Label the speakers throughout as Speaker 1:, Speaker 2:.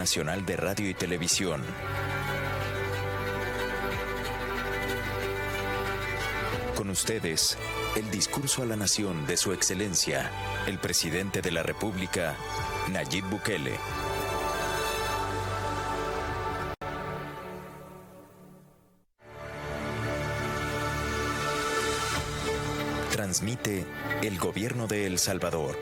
Speaker 1: Nacional de Radio y Televisión. Con ustedes, el discurso a la nación de Su Excelencia, el Presidente de la República, Nayib Bukele. Transmite el Gobierno de El Salvador.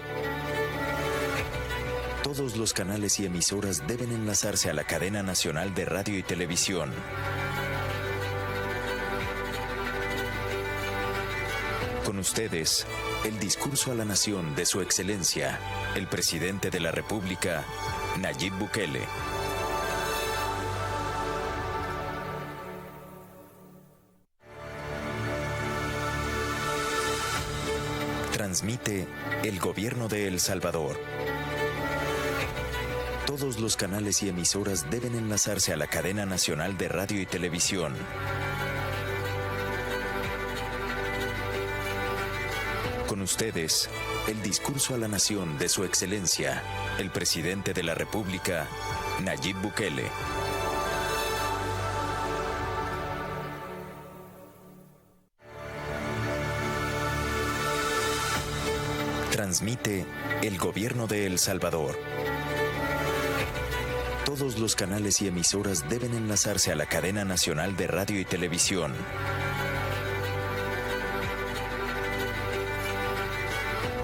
Speaker 1: Todos los canales y emisoras deben enlazarse a la cadena nacional de radio y televisión. Con ustedes, el discurso a la nación de Su Excelencia, el Presidente de la República, Nayib Bukele. Transmite el Gobierno de El Salvador. Todos los canales y emisoras deben enlazarse a la cadena nacional de radio y televisión. Con ustedes, el discurso a la nación de Su Excelencia, el Presidente de la República, Nayib Bukele. Transmite el Gobierno de El Salvador. Todos los canales y emisoras deben enlazarse a la cadena nacional de radio y televisión.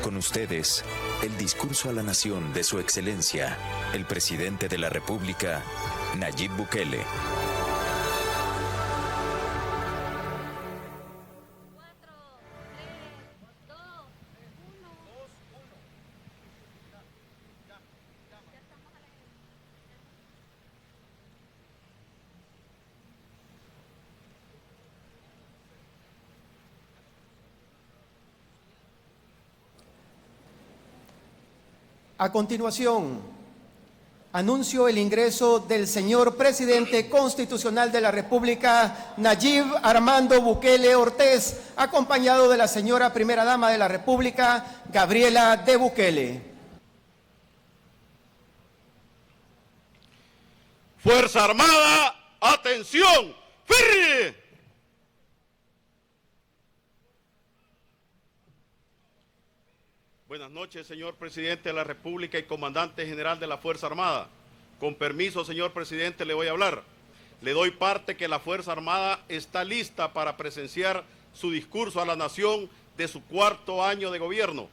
Speaker 1: Con ustedes, el discurso a la nación de Su Excelencia, el Presidente de la República, Nayib Bukele.
Speaker 2: A continuación, anuncio el ingreso del señor Presidente Constitucional de la República, Nayib Armando Bukele Ortiz, acompañado de la señora Primera Dama de la República, Gabriela de Bukele.
Speaker 3: Fuerza Armada, atención, ¡firre! Buenas noches, señor Presidente de la República y Comandante General de la Fuerza Armada. Con permiso, señor Presidente, le voy a hablar. Le doy parte que la Fuerza Armada está lista para presenciar su discurso a la nación de su cuarto año de gobierno.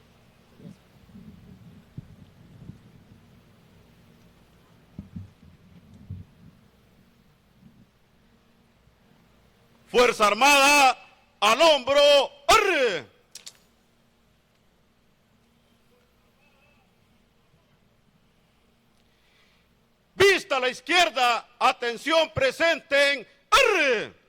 Speaker 3: Fuerza Armada, al hombro, ¡arre! Vista a la izquierda, atención, presenten, ¡arre!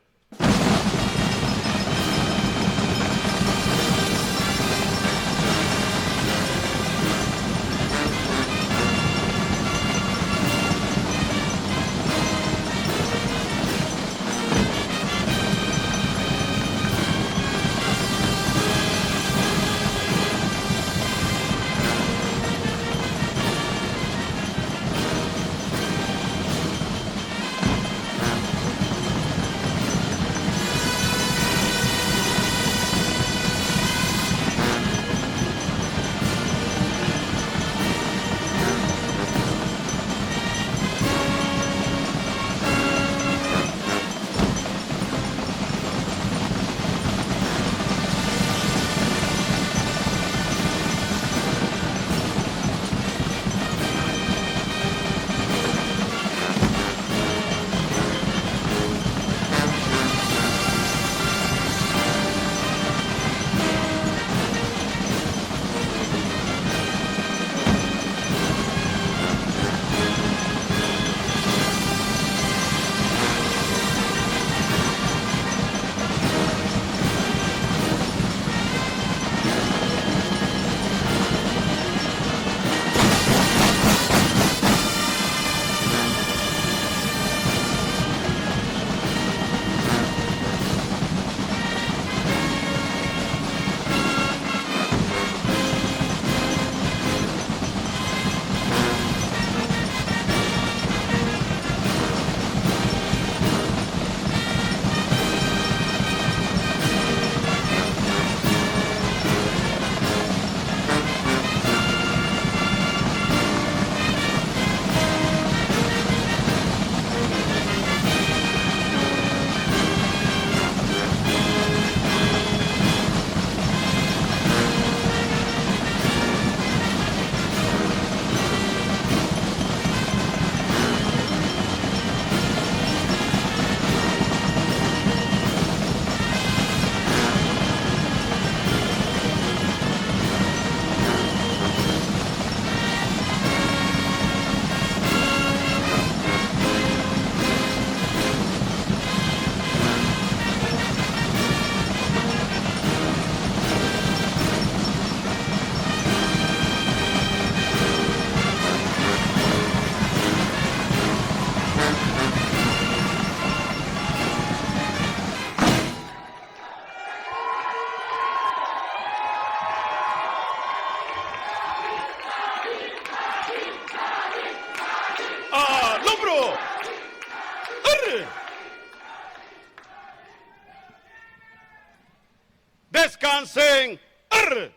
Speaker 3: Descansen. ¡Arr!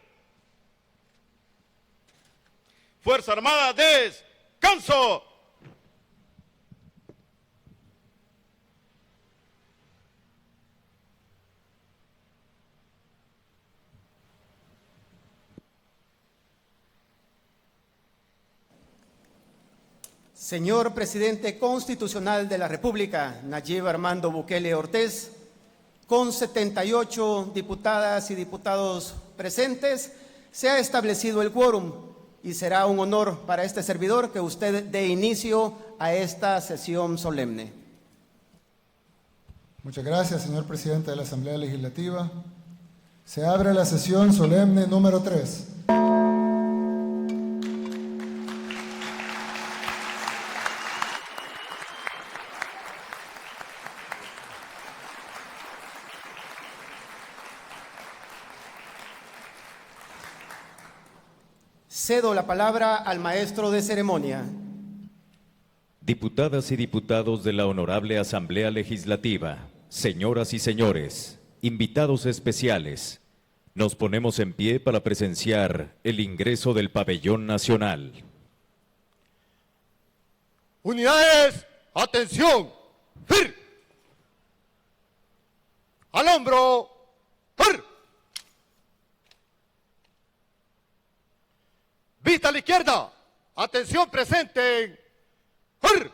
Speaker 3: Fuerza Armada, descanso.
Speaker 2: Señor Presidente Constitucional de la República, Nayib Armando Bukele Ortez, con 78 diputadas y diputados presentes, se ha establecido el quórum y será un honor para este servidor que usted dé inicio a esta sesión solemne.
Speaker 4: Muchas gracias, señor Presidente de la Asamblea Legislativa. Se abre la sesión solemne número 3.
Speaker 2: Cedo la palabra al maestro de ceremonia.
Speaker 1: Diputadas y diputados de la Honorable Asamblea Legislativa, señoras y señores, invitados especiales, nos ponemos en pie para presenciar el ingreso del pabellón nacional.
Speaker 5: Unidades, atención, ¡fir! Al hombro, ¡fir! Vista a la izquierda, atención presente, ¡fir!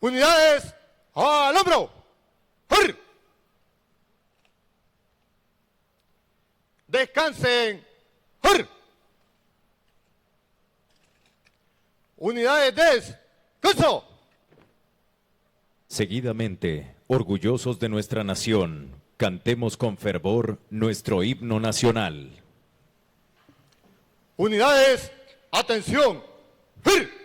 Speaker 5: Unidades, al hombro, ¡fir! Descansen, ¡fir! Unidades, descanso.
Speaker 1: Seguidamente, orgullosos de nuestra nación, cantemos con fervor nuestro himno nacional.
Speaker 5: Unidades, atención, ¡fir!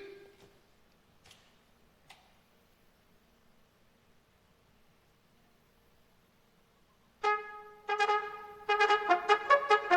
Speaker 6: La patria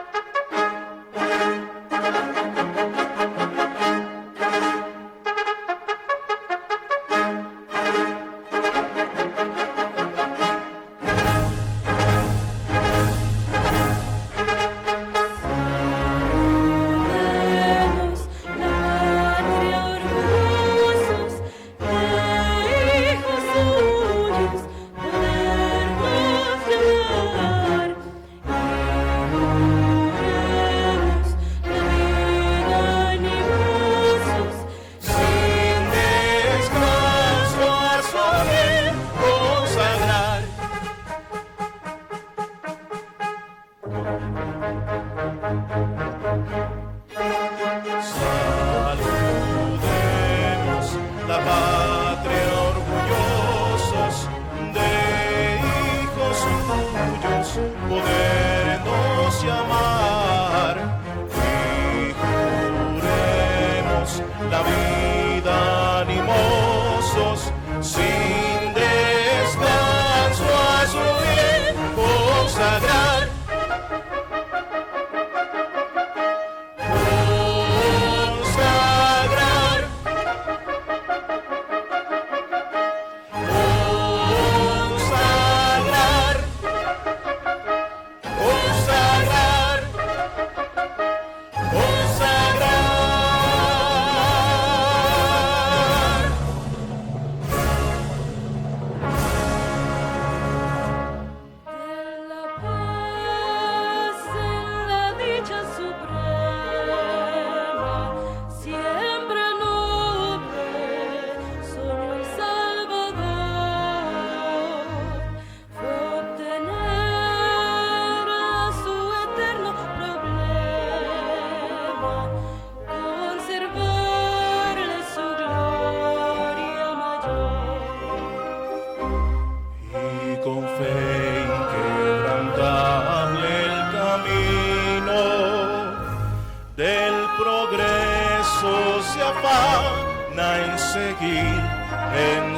Speaker 6: afana en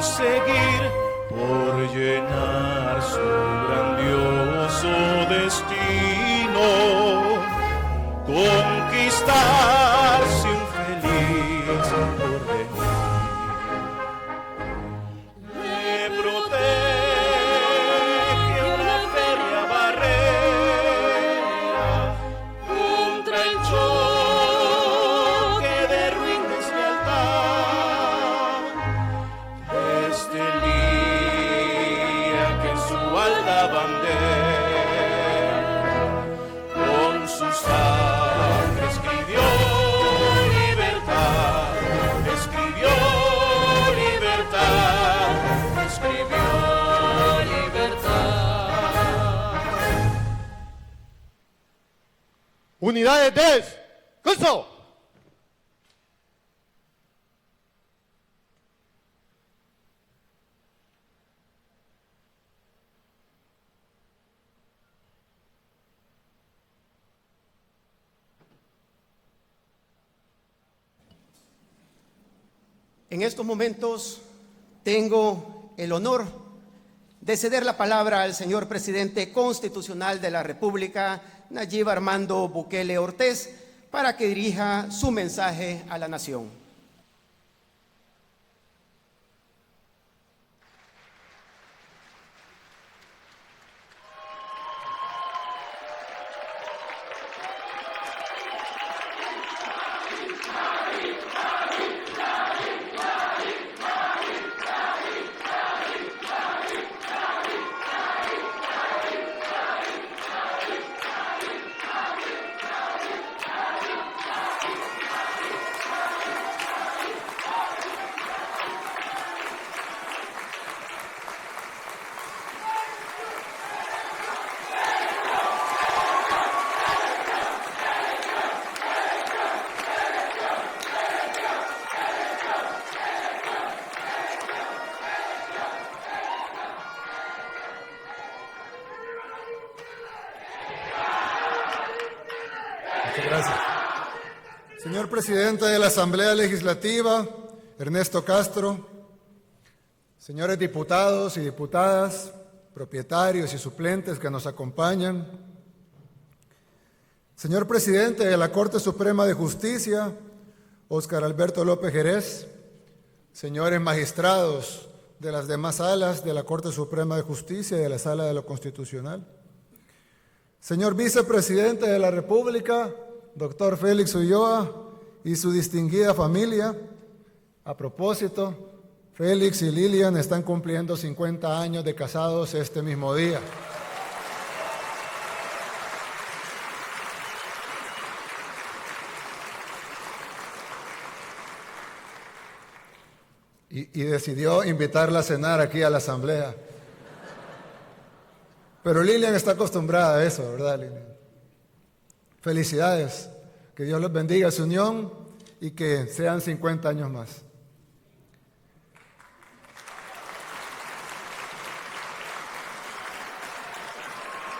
Speaker 6: seguir por llenar su grandioso destino, conquistarse un feliz porvenir. Le protege una férrea barrera contra el choque de ruin deslealtad. Desde el día que su alta bandera con su sangre escribió libertad, escribió libertad, escribió libertad.
Speaker 5: Unidades 10. ¡Curso!
Speaker 2: En estos momentos tengo el honor de ceder la palabra al señor presidente constitucional de la República, Nayib Armando Bukele Ortez, para que dirija su mensaje a la nación.
Speaker 4: Muchas gracias. Señor presidente de la Asamblea Legislativa, Ernesto Castro, señores diputados y diputadas, propietarios y suplentes que nos acompañan, señor presidente de la Corte Suprema de Justicia, Óscar Alberto López Jerez, señores magistrados de las demás salas de la Corte Suprema de Justicia y de la Sala de lo Constitucional, señor vicepresidente de la República, doctor Félix Ulloa y su distinguida familia. A propósito, Félix y Lilian están cumpliendo 50 años de casados este mismo día. Y decidió invitarla a cenar aquí a la Asamblea. Pero Lilian está acostumbrada a eso, ¿verdad, Lilian? Felicidades, que Dios los bendiga su unión y que sean 50 años más.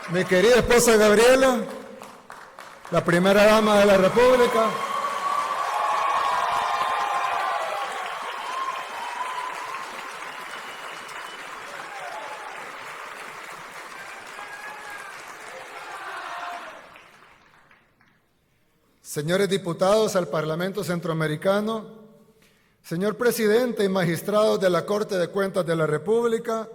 Speaker 4: Mi querida esposa Gabriela, la primera dama de la República. Señores diputados al Parlamento Centroamericano, señor presidente y magistrados de la Corte de Cuentas de la República,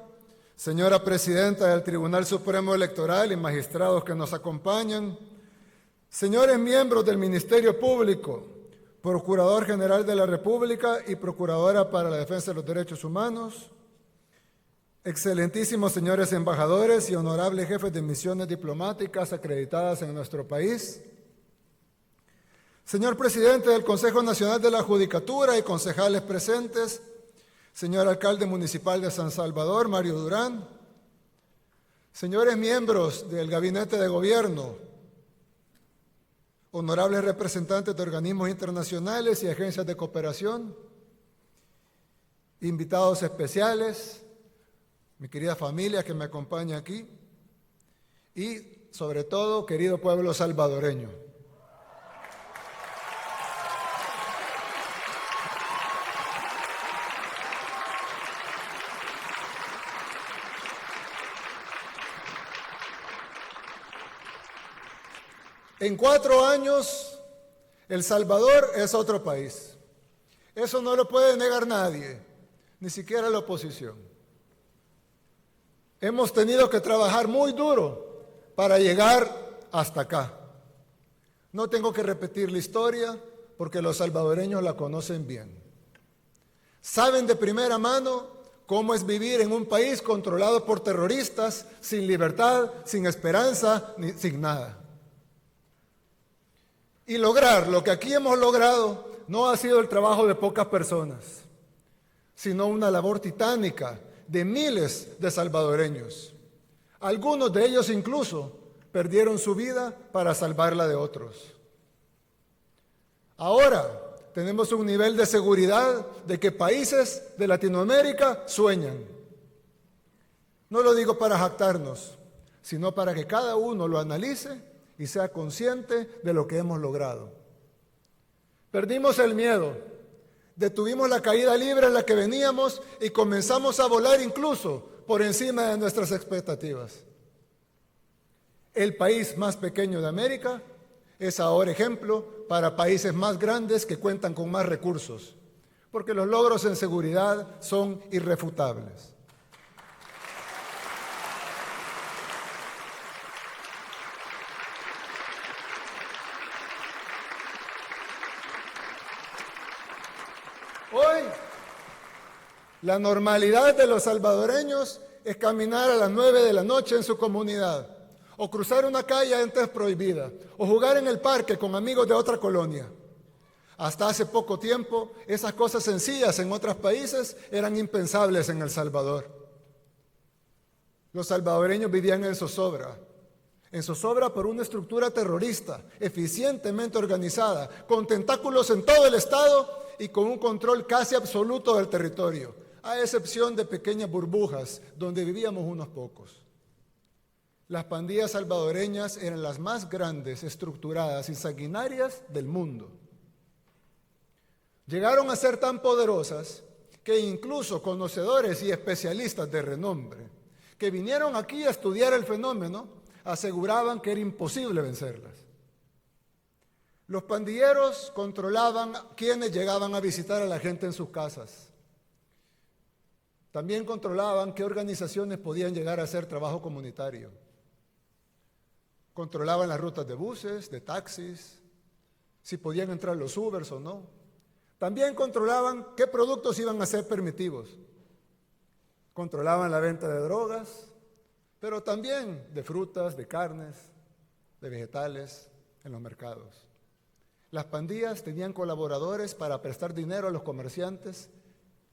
Speaker 4: señora presidenta del Tribunal Supremo Electoral y magistrados que nos acompañan, señores miembros del Ministerio Público, Procurador General de la República y Procuradora para la Defensa de los Derechos Humanos, excelentísimos señores embajadores y honorables jefes de misiones diplomáticas acreditadas en nuestro país, señor presidente del Consejo Nacional de la Judicatura y concejales presentes, señor alcalde municipal de San Salvador, Mario Durán, señores miembros del Gabinete de Gobierno, honorables representantes de organismos internacionales y agencias de cooperación, invitados especiales, mi querida familia que me acompaña aquí y, sobre todo, querido pueblo salvadoreño. En 4 años, El Salvador es otro país. Eso no lo puede negar nadie, ni siquiera la oposición. Hemos tenido que trabajar muy duro para llegar hasta acá. No tengo que repetir la historia porque los salvadoreños la conocen bien. Saben de primera mano cómo es vivir en un país controlado por terroristas, sin libertad, sin esperanza, sin nada. Y lograr lo que aquí hemos logrado no ha sido el trabajo de pocas personas, sino una labor titánica de miles de salvadoreños. Algunos de ellos incluso perdieron su vida para salvarla de otros. Ahora tenemos un nivel de seguridad de que países de Latinoamérica sueñan. No lo digo para jactarnos, sino para que cada uno lo analice y sea consciente de lo que hemos logrado. Perdimos el miedo, detuvimos la caída libre en la que veníamos y comenzamos a volar incluso por encima de nuestras expectativas. El país más pequeño de América es ahora ejemplo para países más grandes que cuentan con más recursos, porque los logros en seguridad son irrefutables. Hoy, la normalidad de los salvadoreños es caminar a las 9 de la noche en su comunidad, o cruzar una calle antes prohibida, o jugar en el parque con amigos de otra colonia. Hasta hace poco tiempo, esas cosas sencillas en otros países eran impensables en El Salvador. Los salvadoreños vivían en zozobra por una estructura terrorista, eficientemente organizada, con tentáculos en todo el estado y con un control casi absoluto del territorio, a excepción de pequeñas burbujas donde vivíamos unos pocos. Las pandillas salvadoreñas eran las más grandes, estructuradas y sanguinarias del mundo. Llegaron a ser tan poderosas que incluso conocedores y especialistas de renombre que vinieron aquí a estudiar el fenómeno aseguraban que era imposible vencerlas. Los pandilleros controlaban quienes llegaban a visitar a la gente en sus casas. También controlaban qué organizaciones podían llegar a hacer trabajo comunitario. Controlaban las rutas de buses, de taxis, si podían entrar los Ubers o no. También controlaban qué productos iban a ser permitidos. Controlaban la venta de drogas, pero también de frutas, de carnes, de vegetales en los mercados. Las pandillas tenían colaboradores para prestar dinero a los comerciantes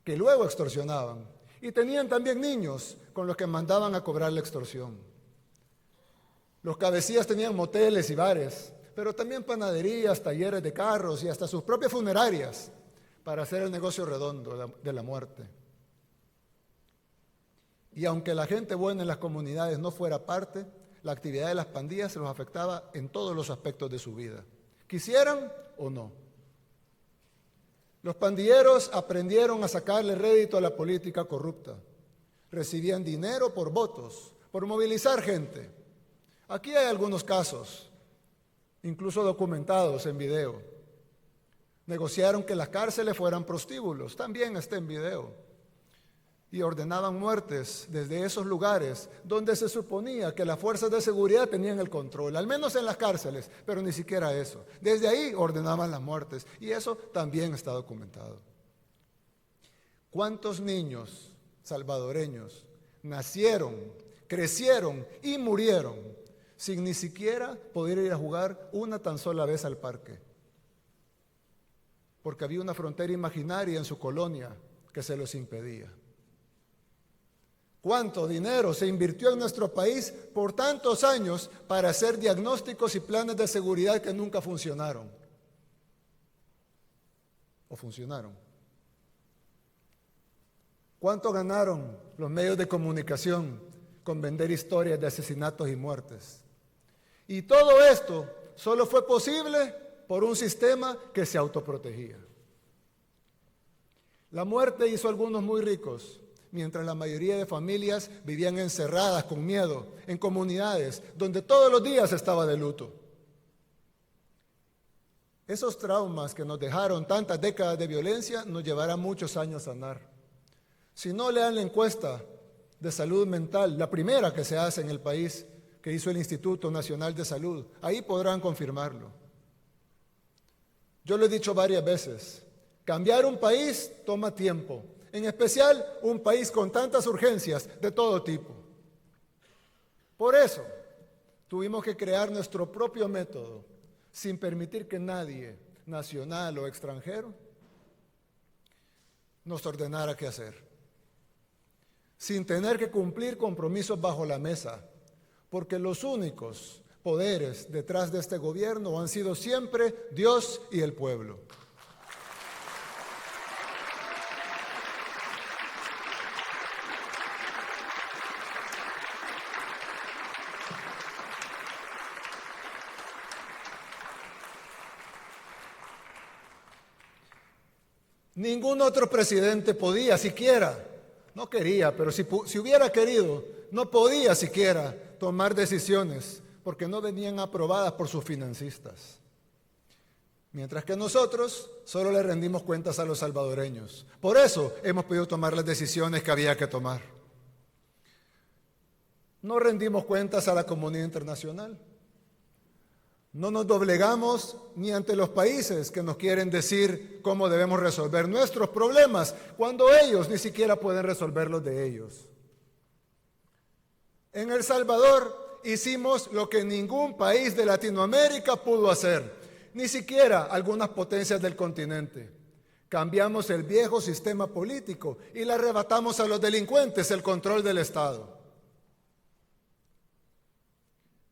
Speaker 4: que luego extorsionaban. Y tenían también niños con los que mandaban a cobrar la extorsión. Los cabecillas tenían moteles y bares, pero también panaderías, talleres de carros y hasta sus propias funerarias para hacer el negocio redondo de la muerte. Y aunque la gente buena en las comunidades no fuera parte, la actividad de las pandillas se los afectaba en todos los aspectos de su vida, quisieran o no. Los pandilleros aprendieron a sacarle rédito a la política corrupta. Recibían dinero por votos, por movilizar gente. Aquí hay algunos casos, incluso documentados en video. Negociaron que las cárceles fueran prostíbulos, también está en video. Y ordenaban muertes desde esos lugares donde se suponía que las fuerzas de seguridad tenían el control, al menos en las cárceles, pero ni siquiera eso. Desde ahí ordenaban las muertes y eso también está documentado. ¿Cuántos niños salvadoreños nacieron, crecieron y murieron sin ni siquiera poder ir a jugar una tan sola vez al parque? Porque había una frontera imaginaria en su colonia que se los impedía. ¿Cuánto dinero se invirtió en nuestro país por tantos años para hacer diagnósticos y planes de seguridad que nunca funcionaron? ¿O funcionaron? ¿Cuánto ganaron los medios de comunicación con vender historias de asesinatos y muertes? Y todo esto solo fue posible por un sistema que se autoprotegía. La muerte hizo a algunos muy ricos, mientras la mayoría de familias vivían encerradas con miedo en comunidades donde todos los días estaba de luto. Esos traumas que nos dejaron tantas décadas de violencia nos llevará muchos años sanar. Si no, lean la encuesta de salud mental, la primera que se hace en el país, que hizo el Instituto Nacional de Salud. Ahí podrán confirmarlo. Yo lo he dicho varias veces, cambiar un país toma tiempo, en especial un país con tantas urgencias de todo tipo. Por eso, tuvimos que crear nuestro propio método, sin permitir que nadie, nacional o extranjero, nos ordenara qué hacer. Sin tener que cumplir compromisos bajo la mesa, porque los únicos poderes detrás de este gobierno han sido siempre Dios y el pueblo. Ningún otro presidente podía siquiera, no quería, pero si hubiera querido, no podía siquiera tomar decisiones porque no venían aprobadas por sus financistas. Mientras que nosotros solo le rendimos cuentas a los salvadoreños. Por eso hemos podido tomar las decisiones que había que tomar. No rendimos cuentas a la comunidad internacional. No nos doblegamos ni ante los países que nos quieren decir cómo debemos resolver nuestros problemas, cuando ellos ni siquiera pueden resolver los de ellos. En El Salvador hicimos lo que ningún país de Latinoamérica pudo hacer, ni siquiera algunas potencias del continente. Cambiamos el viejo sistema político y le arrebatamos a los delincuentes el control del Estado.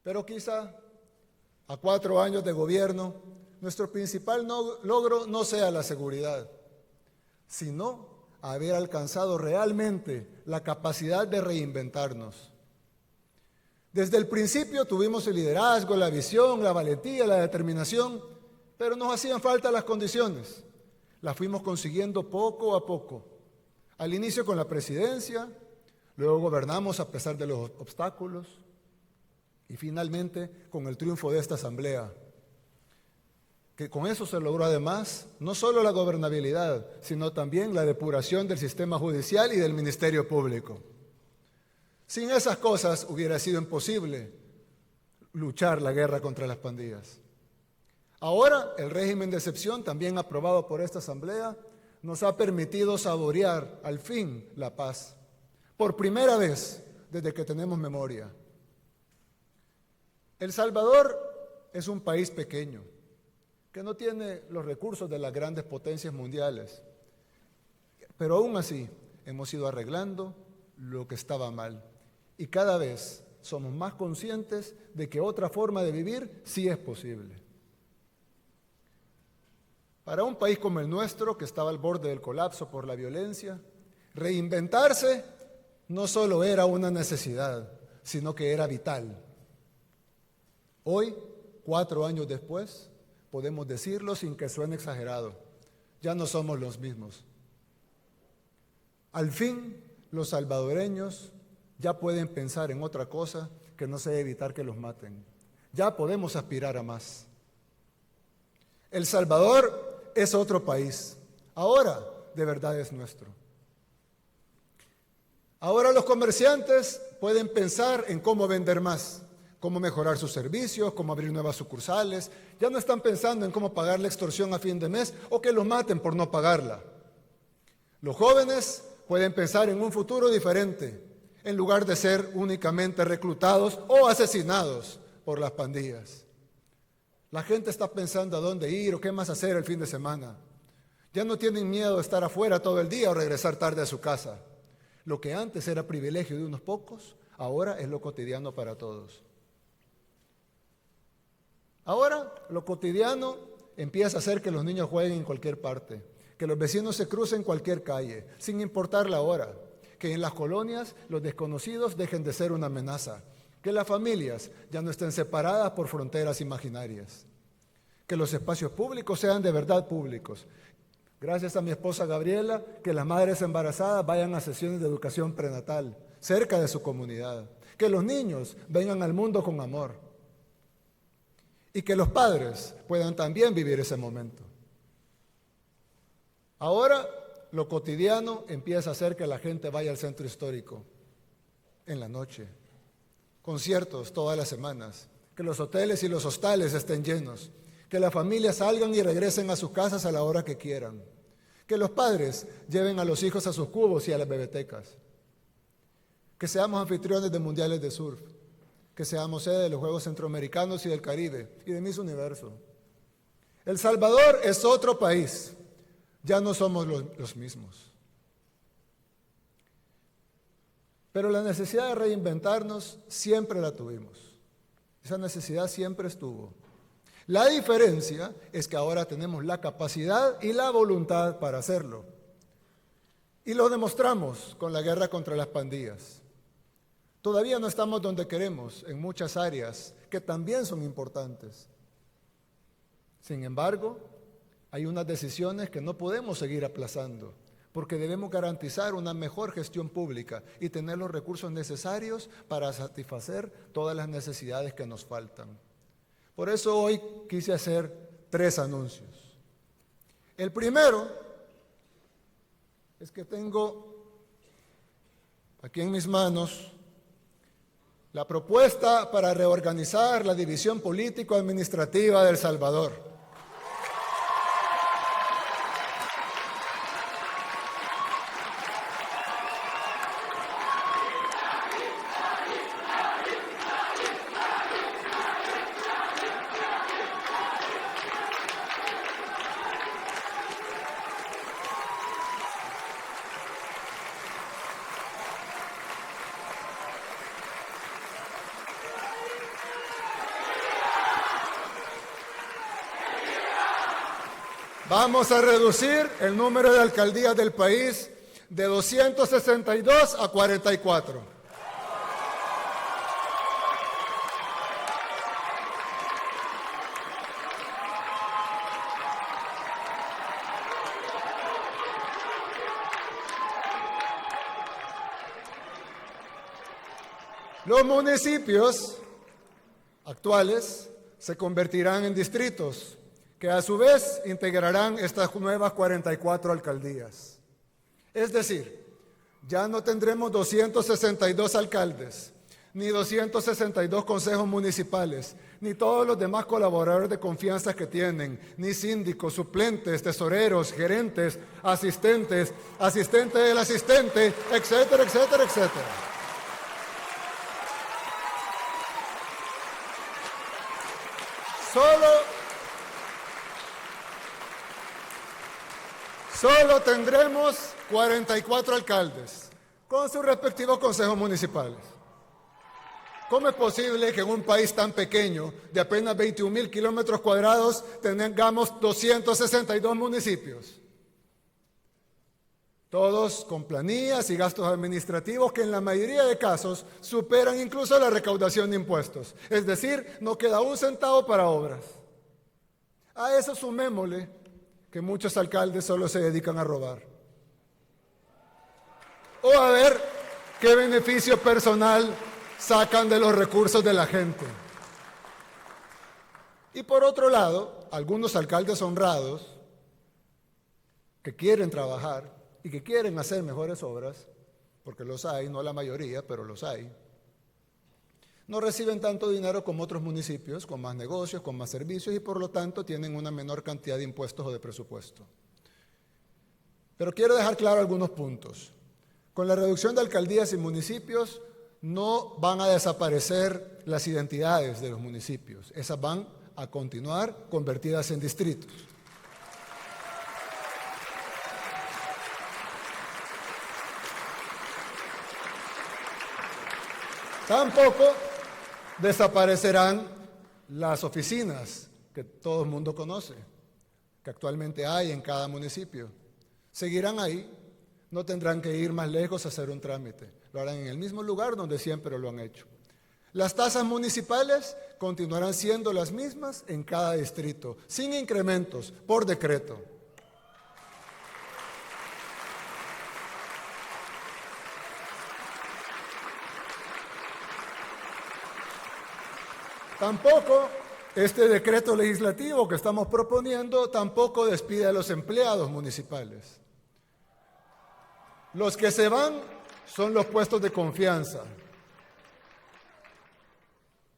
Speaker 4: Pero quizá a 4 años de gobierno, nuestro principal logro no sea la seguridad, sino haber alcanzado realmente la capacidad de reinventarnos. Desde el principio tuvimos el liderazgo, la visión, la valentía, la determinación, pero nos hacían falta las condiciones. Las fuimos consiguiendo poco a poco. Al inicio con la presidencia, luego gobernamos a pesar de los obstáculos, y finalmente con el triunfo de esta asamblea, que con eso se logró además no solo la gobernabilidad, sino también la depuración del sistema judicial y del Ministerio Público. Sin esas cosas hubiera sido imposible luchar la guerra contra las pandillas. Ahora, el régimen de excepción, también aprobado por esta asamblea, nos ha permitido saborear al fin la paz, por primera vez desde que tenemos memoria. El Salvador es un país pequeño, que no tiene los recursos de las grandes potencias mundiales, pero aún así hemos ido arreglando lo que estaba mal y cada vez somos más conscientes de que otra forma de vivir sí es posible. Para un país como el nuestro, que estaba al borde del colapso por la violencia, reinventarse no solo era una necesidad, sino que era vital. Hoy, 4 años después, podemos decirlo sin que suene exagerado, ya no somos los mismos. Al fin, los salvadoreños ya pueden pensar en otra cosa que no sea evitar que los maten. Ya podemos aspirar a más. El Salvador es otro país. Ahora, de verdad es nuestro. Ahora los comerciantes pueden pensar en cómo vender más, cómo mejorar sus servicios, cómo abrir nuevas sucursales. Ya no están pensando en cómo pagar la extorsión a fin de mes o que los maten por no pagarla. Los jóvenes pueden pensar en un futuro diferente, en lugar de ser únicamente reclutados o asesinados por las pandillas. La gente está pensando a dónde ir o qué más hacer el fin de semana. Ya no tienen miedo de estar afuera todo el día o regresar tarde a su casa. Lo que antes era privilegio de unos pocos, ahora es lo cotidiano para todos. Ahora lo cotidiano empieza a hacer que los niños jueguen en cualquier parte, que los vecinos se crucen en cualquier calle, sin importar la hora, que en las colonias los desconocidos dejen de ser una amenaza, que las familias ya no estén separadas por fronteras imaginarias, que los espacios públicos sean de verdad públicos. Gracias a mi esposa Gabriela, que las madres embarazadas vayan a sesiones de educación prenatal, cerca de su comunidad, que los niños vengan al mundo con amor. y que los padres puedan también vivir ese momento. Ahora, lo cotidiano empieza a hacer que la gente vaya al centro histórico en la noche, conciertos todas las semanas, que los hoteles y los hostales estén llenos, que las familias salgan y regresen a sus casas a la hora que quieran, que los padres lleven a los hijos a sus cubos y a las bebetecas, que seamos anfitriones de mundiales de surf, que seamos sede de los Juegos Centroamericanos y del Caribe y de Miss Universo. El Salvador es otro país, ya no somos los mismos. Pero la necesidad de reinventarnos siempre la tuvimos. Esa necesidad siempre estuvo. La diferencia es que ahora tenemos la capacidad y la voluntad para hacerlo. Y lo demostramos con la guerra contra las pandillas. Todavía no estamos donde queremos en muchas áreas que también son importantes. Sin embargo, hay unas decisiones que no podemos seguir aplazando, porque debemos garantizar una mejor gestión pública y tener los recursos necesarios para satisfacer todas las necesidades que nos faltan. Por eso hoy quise hacer 3 anuncios. El primero es que tengo aquí en mis manos la propuesta para reorganizar la división político-administrativa de El Salvador. Vamos a reducir el número de alcaldías del país de 262 a 44. Los municipios actuales se convertirán en distritos, que a su vez integrarán estas nuevas 44 alcaldías. Es decir, ya no tendremos 262 alcaldes, ni 262 consejos municipales, ni todos los demás colaboradores de confianza que tienen, ni síndicos, suplentes, tesoreros, gerentes, asistentes, asistentes del asistente, etcétera, etcétera, etcétera. Solo tendremos 44 alcaldes con sus respectivos consejos municipales. ¿Cómo es posible que en un país tan pequeño, de apenas 21,000 kilómetros cuadrados, tengamos 262 municipios? Todos con planillas y gastos administrativos que en la mayoría de casos superan incluso la recaudación de impuestos. Es decir, no queda un centavo para obras. A eso sumémosle que muchos alcaldes solo se dedican a robar. O a ver qué beneficio personal sacan de los recursos de la gente. Y por otro lado, algunos alcaldes honrados que quieren trabajar y que quieren hacer mejores obras, porque los hay, no la mayoría, pero los hay, no reciben tanto dinero como otros municipios, con más negocios, con más servicios y por lo tanto tienen una menor cantidad de impuestos o de presupuesto. Pero quiero dejar claro algunos puntos. Con la reducción de alcaldías y municipios no van a desaparecer las identidades de los municipios. Esas van a continuar convertidas en distritos. Tampoco desaparecerán las oficinas que todo el mundo conoce, que actualmente hay en cada municipio. Seguirán ahí, no tendrán que ir más lejos a hacer un trámite. Lo harán en el mismo lugar donde siempre lo han hecho. Las tasas municipales continuarán siendo las mismas en cada distrito, sin incrementos, por decreto. Tampoco Este decreto legislativo que estamos proponiendo tampoco despide a los empleados municipales. Los que se van son los puestos de confianza.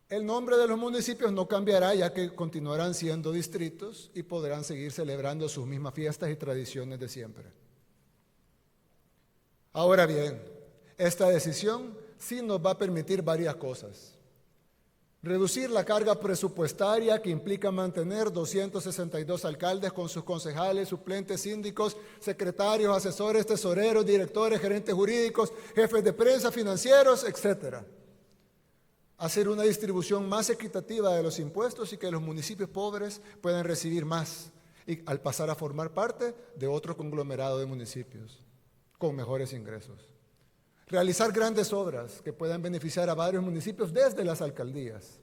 Speaker 4: El nombre de los municipios no cambiará, ya que continuarán siendo distritos y podrán seguir celebrando sus mismas fiestas y tradiciones de siempre. Ahora bien, esta decisión sí nos va a permitir varias cosas. Reducir la carga presupuestaria que implica mantener 262 alcaldes con sus concejales, suplentes, síndicos, secretarios, asesores, tesoreros, directores, gerentes jurídicos, jefes de prensa, financieros, etc. Hacer una distribución más equitativa de los impuestos y que los municipios pobres puedan recibir más y al pasar a formar parte de otro conglomerado de municipios con mejores ingresos. Realizar grandes obras que puedan beneficiar a varios municipios desde las alcaldías,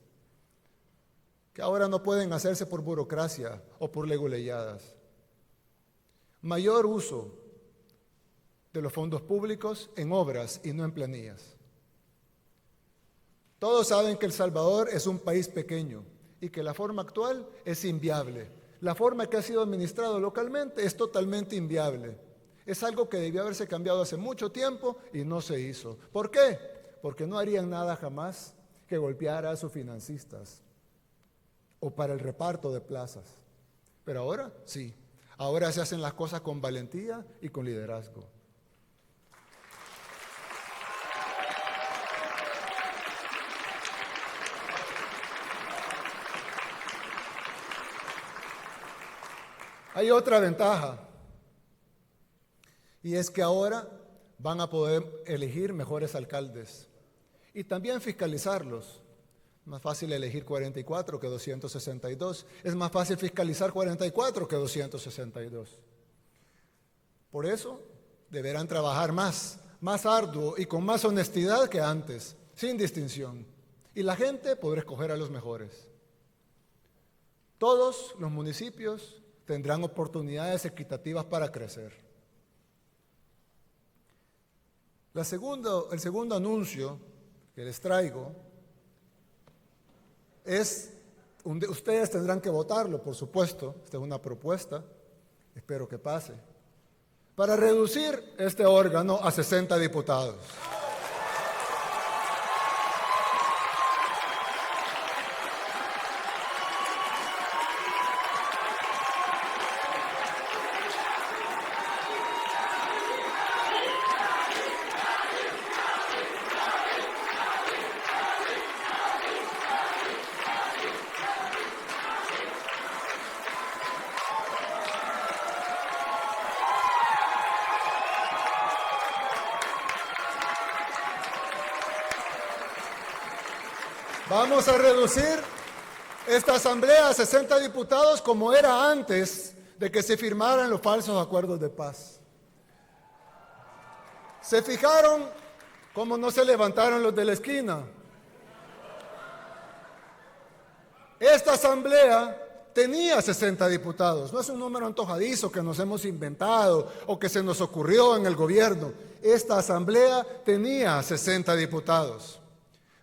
Speaker 4: que ahora no pueden hacerse por burocracia o por leguleyadas. Mayor uso de los fondos públicos en obras y no en planillas. Todos saben que El Salvador es un país pequeño y que la forma actual es inviable. La forma que ha sido administrado localmente es totalmente inviable. Es algo que debió haberse cambiado hace mucho tiempo y no se hizo. ¿Por qué? Porque no harían nada jamás que golpeara a sus financistas o para el reparto de plazas. Pero ahora sí, ahora se hacen las cosas con valentía y con liderazgo. Hay otra ventaja. Y es que ahora van a poder elegir mejores alcaldes y también fiscalizarlos. Más fácil elegir 44 que 262. Es más fácil fiscalizar 44 que 262. Por eso deberán trabajar más arduo y con más honestidad que antes, sin distinción. Y la gente podrá escoger a los mejores. Todos los municipios tendrán oportunidades equitativas para crecer. El segundo anuncio que les traigo es, ustedes tendrán que votarlo, por supuesto, esta es una propuesta, espero que pase, para reducir este órgano a 60 diputados. Vamos a reducir esta asamblea a 60 diputados como era antes de que se firmaran los falsos acuerdos de paz. ¿Se fijaron cómo no se levantaron los de la esquina? Esta asamblea tenía 60 diputados. No es un número antojadizo que nos hemos inventado o que se nos ocurrió en el gobierno. Esta asamblea tenía 60 diputados.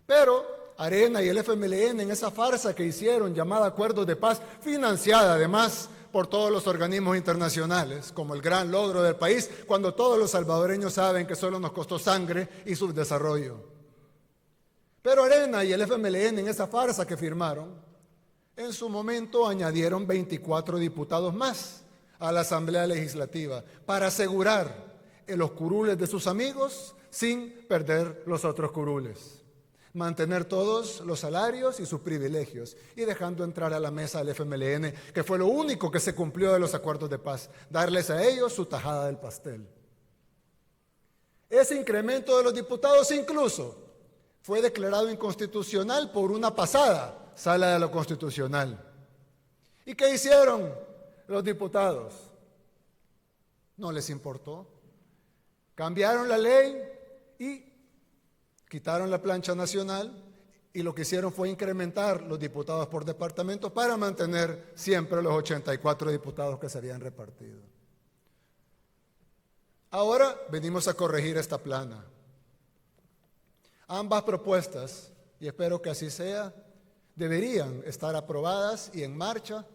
Speaker 4: Pero Arena y el FMLN, en esa farsa que hicieron llamada Acuerdos de Paz, financiada además por todos los organismos internacionales, como el gran logro del país, cuando todos los salvadoreños saben que solo nos costó sangre y subdesarrollo. Pero Arena y el FMLN, en esa farsa que firmaron, en su momento añadieron 24 diputados más a la Asamblea Legislativa para asegurar los curules de sus amigos sin perder los otros curules. Mantener todos los salarios y sus privilegios y dejando entrar a la mesa al FMLN, que fue lo único que se cumplió de los acuerdos de paz, darles a ellos su tajada del pastel. Ese incremento de los diputados incluso fue declarado inconstitucional por una pasada sala de lo constitucional. ¿Y qué hicieron los diputados? No les importó. Cambiaron la ley y quitaron la plancha nacional y lo que hicieron fue incrementar los diputados por departamento para mantener siempre los 84 diputados que se habían repartido. Ahora venimos a corregir esta plana. Ambas propuestas, y espero que así sea, deberían estar aprobadas y en marcha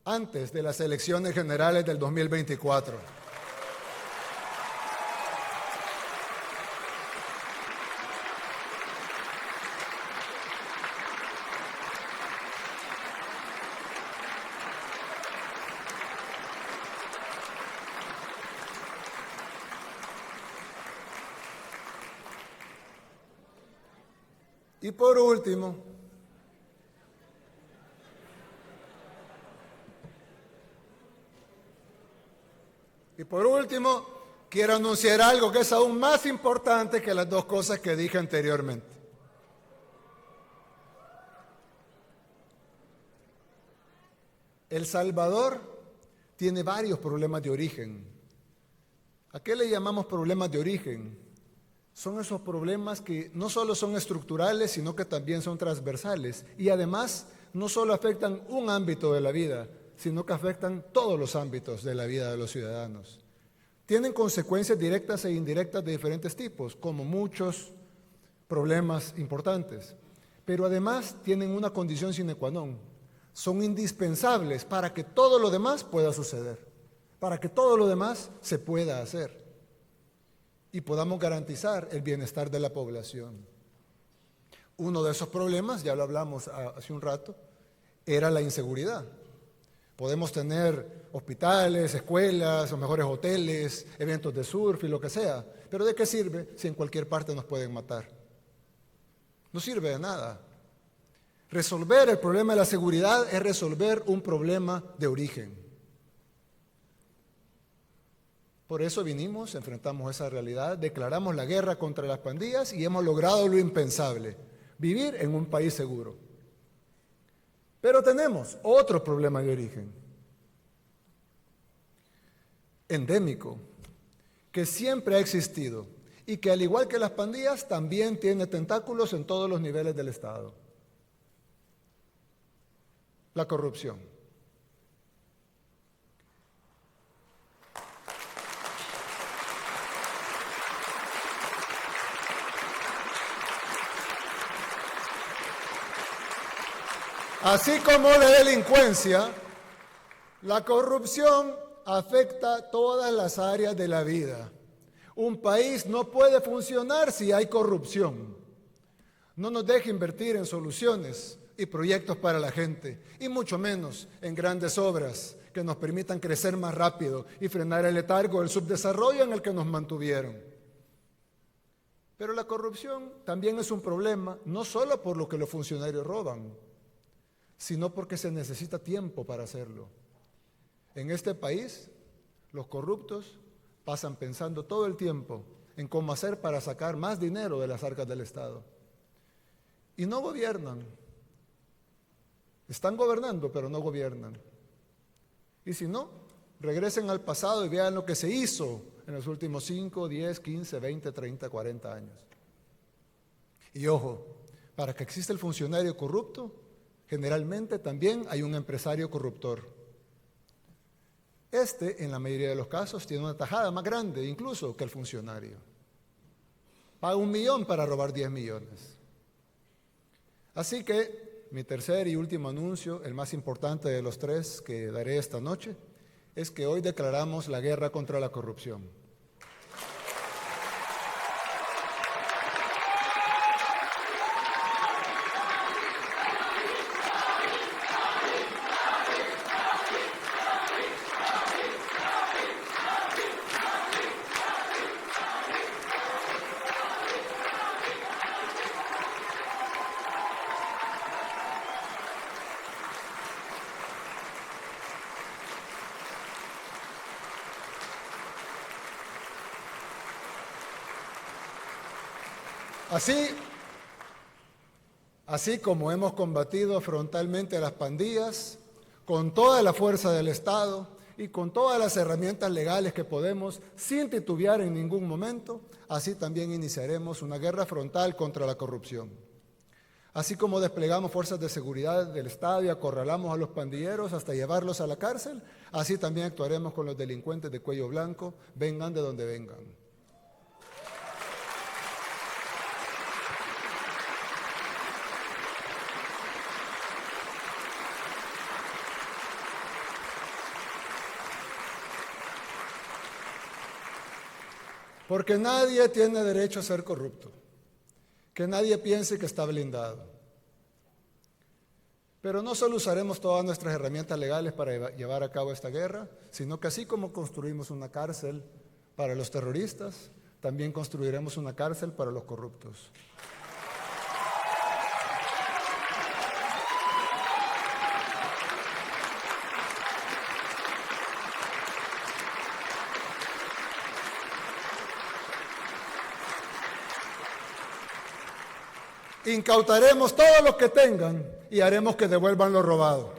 Speaker 4: antes de las elecciones generales del 2024. Y por último, quiero anunciar algo que es aún más importante que las dos cosas que dije anteriormente. El Salvador tiene varios problemas de origen. ¿A qué le llamamos problemas de origen? Son esos problemas que no solo son estructurales, sino que también son transversales. Y además, no solo afectan un ámbito de la vida, sino que afectan todos los ámbitos de la vida de los ciudadanos. Tienen consecuencias directas e indirectas de diferentes tipos, como muchos problemas importantes. Pero además tienen una condición sine qua non. Son indispensables para que todo lo demás pueda suceder, para que todo lo demás se pueda hacer y podamos garantizar el bienestar de la población. Uno de esos problemas, ya lo hablamos hace un rato, era la inseguridad. Podemos tener hospitales, escuelas, o mejores hoteles, eventos de surf y lo que sea, pero ¿de qué sirve si en cualquier parte nos pueden matar? No sirve de nada. Resolver el problema de la seguridad es resolver un problema de origen. Por eso vinimos, enfrentamos esa realidad, declaramos la guerra contra las pandillas y hemos logrado lo impensable, vivir en un país seguro. Pero tenemos otro problema de origen, endémico, que siempre ha existido y que al igual que las pandillas también tiene tentáculos en todos los niveles del Estado. La corrupción. Así como la delincuencia, la corrupción afecta todas las áreas de la vida. Un país no puede funcionar si hay corrupción. No nos deje invertir en soluciones y proyectos para la gente, y mucho menos en grandes obras que nos permitan crecer más rápido y frenar el letargo del subdesarrollo en el que nos mantuvieron. Pero la corrupción también es un problema, no solo por lo que los funcionarios roban, sino porque se necesita tiempo para hacerlo. En este país, los corruptos pasan pensando todo el tiempo en cómo hacer para sacar más dinero de las arcas del Estado. Y no gobiernan. Están gobernando, pero no gobiernan. Y si no, regresen al pasado y vean lo que se hizo en los últimos 5, 10, 15, 20, 30, 40 años. Y ojo, para que exista el funcionario corrupto, generalmente también hay un empresario corruptor. En la mayoría de los casos, tiene una tajada más grande incluso que el funcionario. Paga 1 millón para robar 10 millones. Así que mi tercer y último anuncio, el más importante de los 3 que daré esta noche, es que hoy declaramos la guerra contra la corrupción. Así como hemos combatido frontalmente a las pandillas, con toda la fuerza del Estado y con todas las herramientas legales que podemos, sin titubear en ningún momento, así también iniciaremos una guerra frontal contra la corrupción. Así como desplegamos fuerzas de seguridad del Estado y acorralamos a los pandilleros hasta llevarlos a la cárcel, así también actuaremos con los delincuentes de cuello blanco, vengan de donde vengan. Porque nadie tiene derecho a ser corrupto. Que nadie piense que está blindado. Pero no solo usaremos todas nuestras herramientas legales para llevar a cabo esta guerra, sino que así como construimos una cárcel para los terroristas, también construiremos una cárcel para los corruptos. Incautaremos todo lo que tengan y haremos que devuelvan lo robado.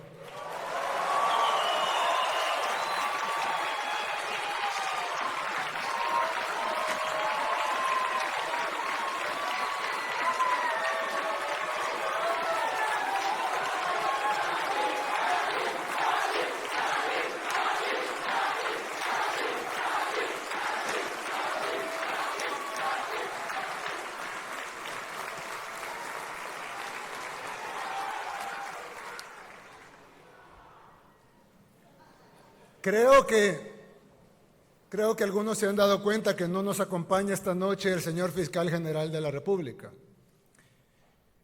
Speaker 4: Creo que algunos se han dado cuenta que no nos acompaña esta noche el señor Fiscal General de la República.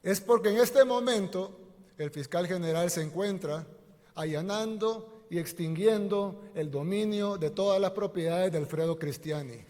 Speaker 4: Es porque en este momento el Fiscal General se encuentra allanando y extinguiendo el dominio de todas las propiedades de Alfredo Cristiani.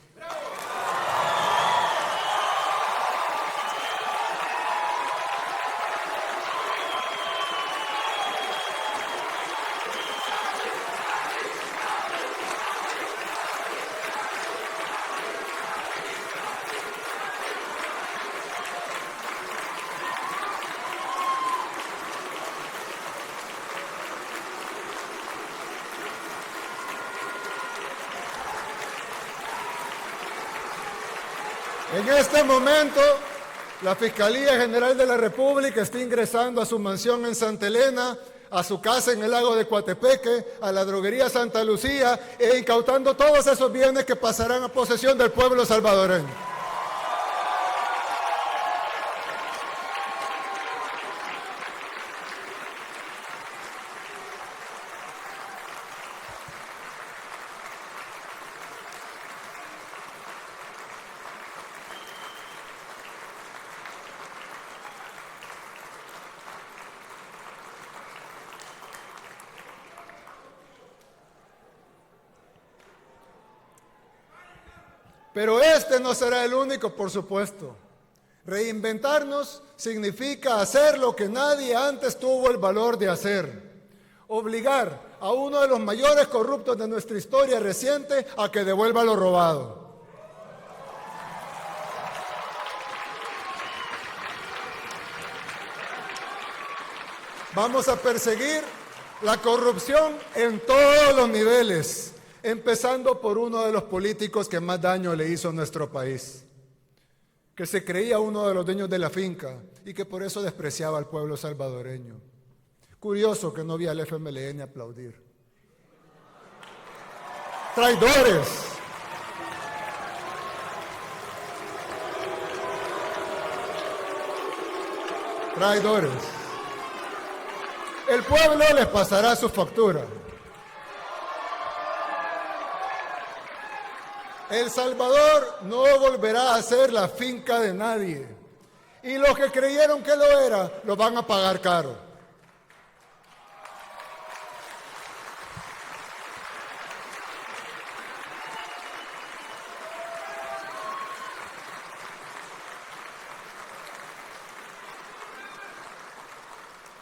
Speaker 4: En este momento, la Fiscalía General de la República está ingresando a su mansión en Santa Elena, a su casa en el lago de Coatepeque, a la droguería Santa Lucía e incautando todos esos bienes que pasarán a posesión del pueblo salvadoreño. Pero este no será el único, por supuesto. Reinventarnos significa hacer lo que nadie antes tuvo el valor de hacer. Obligar a uno de los mayores corruptos de nuestra historia reciente a que devuelva lo robado. Vamos a perseguir la corrupción en todos los niveles, empezando por uno de los políticos que más daño le hizo a nuestro país, que se creía uno de los dueños de la finca y que por eso despreciaba al pueblo salvadoreño. Curioso que no vi al FMLN aplaudir. ¡Traidores! ¡Traidores! El pueblo les pasará su factura. El Salvador no volverá a ser la finca de nadie. Y los que creyeron que lo era, lo van a pagar caro.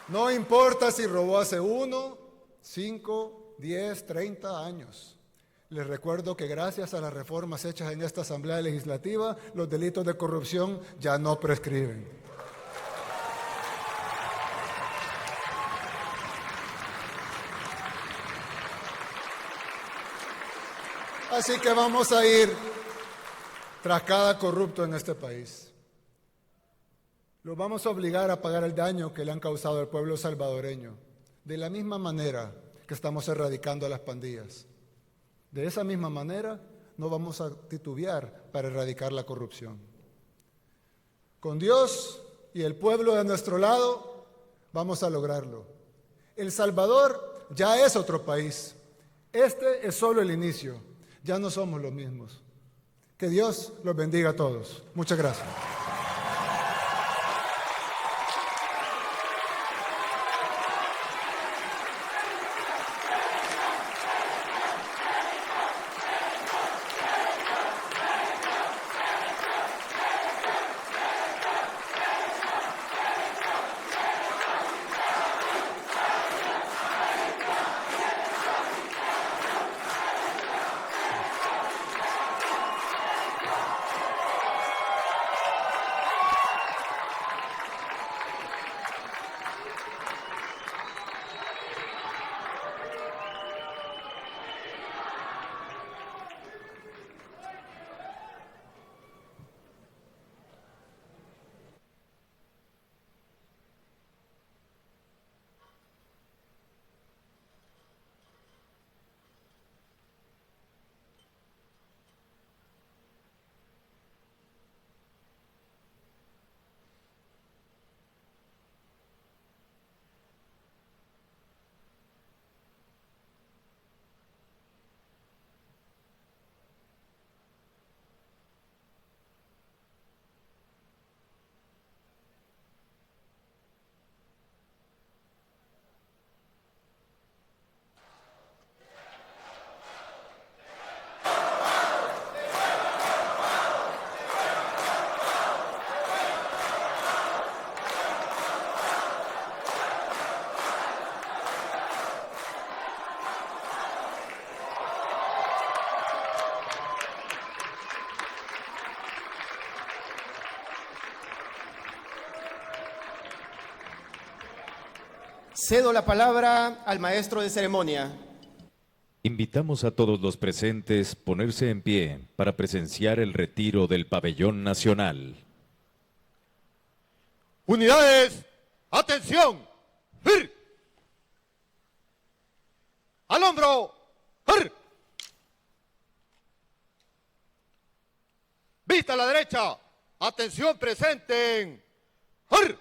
Speaker 4: No importa si robó hace 1, 5, 10, 30 años. Les recuerdo que gracias a las reformas hechas en esta Asamblea Legislativa, los delitos de corrupción ya no prescriben. Así que vamos a ir tras cada corrupto en este país. Los vamos a obligar a pagar el daño que le han causado al pueblo salvadoreño, de la misma manera que estamos erradicando a las pandillas. De esa misma manera, no vamos a titubear para erradicar la corrupción. Con Dios y el pueblo de nuestro lado, vamos a lograrlo. El Salvador ya es otro país. Este es solo el inicio. Ya no somos los mismos. Que Dios los bendiga a todos. Muchas gracias.
Speaker 2: Cedo la palabra al maestro de ceremonia.
Speaker 1: Invitamos a todos los presentes a ponerse en pie para presenciar el retiro del pabellón nacional.
Speaker 5: Unidades, atención. ¡Fir! Al hombro. ¡Fir! Vista a la derecha. Atención, presenten. ¡Fir!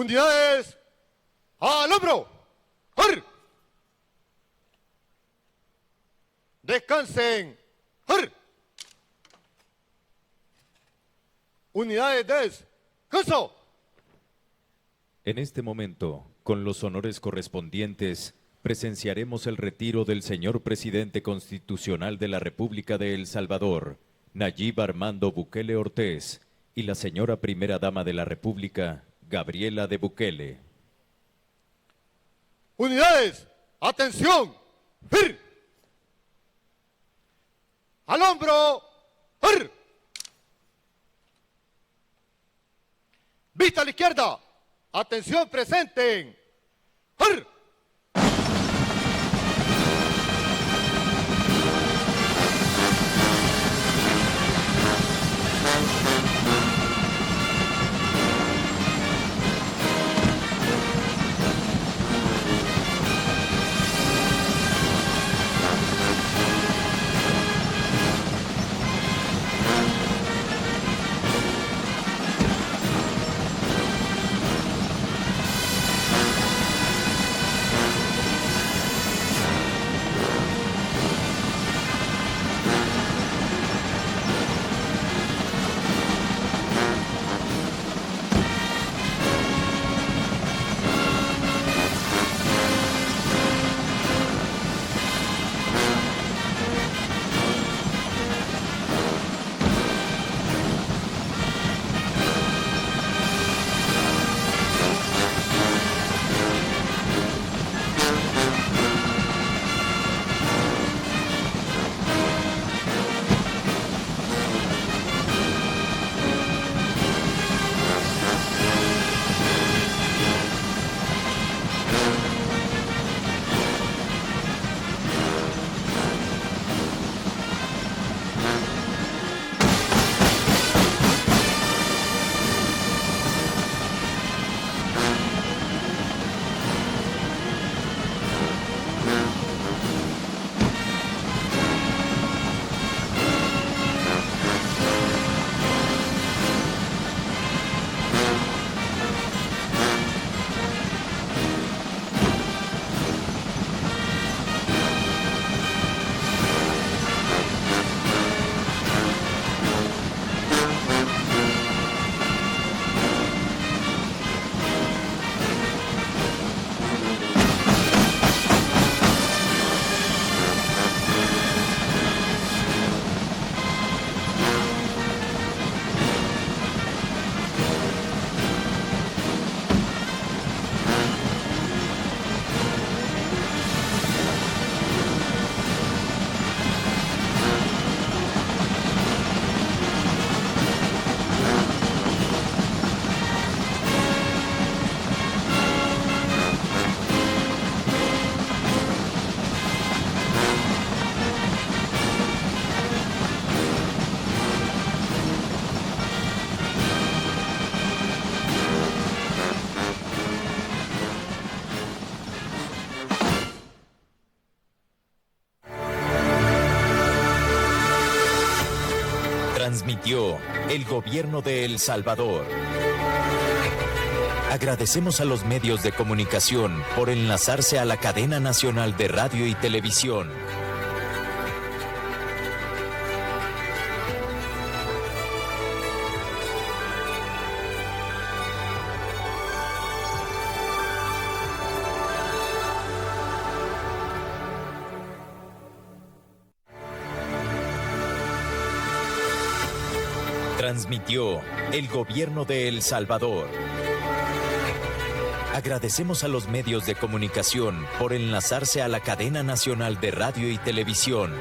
Speaker 5: Unidades al hombro. ¡Ar! Descansen. ¡Ar! Unidades descanso.
Speaker 1: En este momento, con los honores correspondientes, presenciaremos el retiro del señor presidente constitucional de la República de El Salvador, Nayib Armando Bukele Ortiz, y la señora primera dama de la República, Gabriela de Bukele.
Speaker 5: Unidades, atención. ¡Fir! Al hombro. ¡Ar! Vista a la izquierda. Atención, presenten. ¡Ar!
Speaker 1: Transmitió el gobierno de El Salvador. Agradecemos a los medios de comunicación por enlazarse a la cadena nacional de radio y televisión. Transmitió el gobierno de El Salvador. Agradecemos a los medios de comunicación por enlazarse a la cadena nacional de radio y televisión.